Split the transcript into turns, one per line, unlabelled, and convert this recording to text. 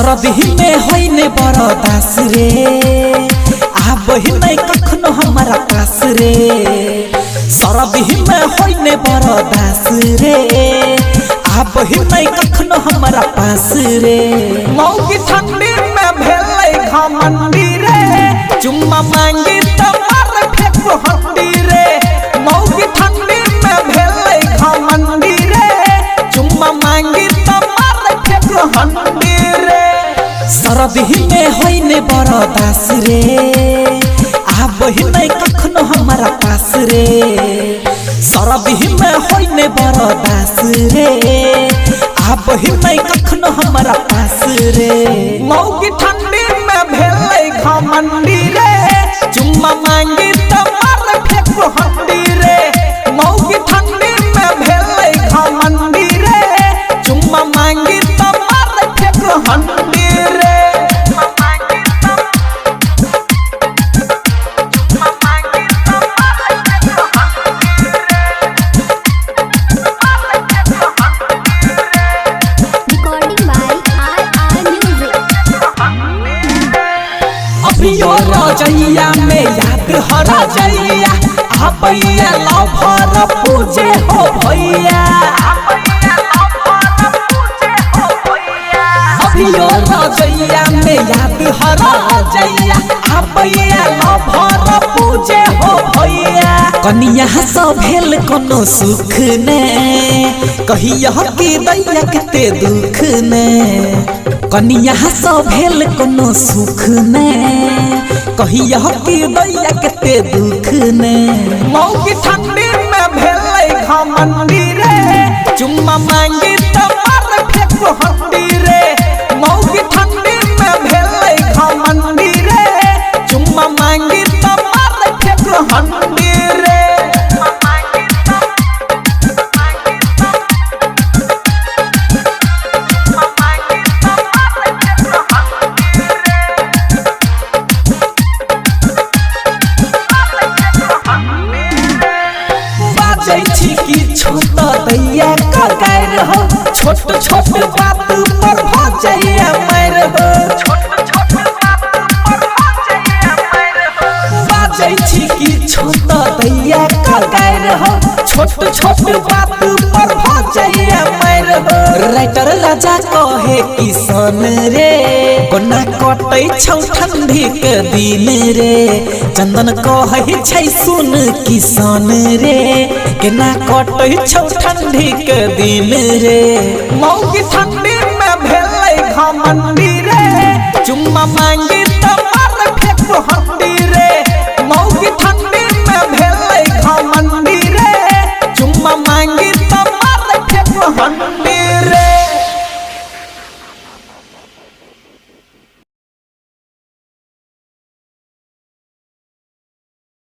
सरदी में होइने बरदास रे आबहि नहीं कखनो हमारा पास रे सरदी में होइने बरदास रे आबहि नहीं कखनो हमारा पास रे मौगी ठंडी में भेलै घमंडी रे चुम्मा मांगी त मार फेंको हंडी रे मौगी ठंडी में भेलै घमंडी रे चुम्मा मांगी त मार फेंको हंडी रे सरदी में होइने बरदास रे आबहि नहीं कखनो हमारा पास रे सरदी में होइने बरदास रे आबहि नहीं कखनो हमारा पास रे मौगी ठंडी में भेलै घमंडी रे चुम्मा मांगी त मार फेंको हंडी रे मौगी ठंडी में भेलै घमंडी रे चुम्मा मांगी त मार फेंको हंडी रे अभियो रजैया में याद हो रजैया आबैया लभर पूजे हो भैया अभियो रजैया में याद हो रजैया आबैया लभर पूजे हो भैया कनिया सो भेल कोनो सुख ने कहिया कि दैया कते दुख ने कनिया सो भेल कोनो सुख ने कहिया कि दैया कते दुख ने मौगी ठंडी में भेलै घमंडी रे चुम्मा मांगी त मार फेंको हंडी रे मौगी ठंडी में भेलै घमंडी रे चुम्मा मांगी त मार फेंको हंडी रे छोट दैया का गायर हो छोट छोट बात पर भ जाइए मार हो बाजै छी कि छोट दैया का गायर हो छोट छोट बात पर भ जाइए मार हो राइटर राजा कहे किसान रे कोना कटै छौ ठंडी के दिन रे चंदन कहे छै सुन किसान रे केना कटै छौ ठंडी के दिन रे मौगी ठंडी में भेलै घमंडी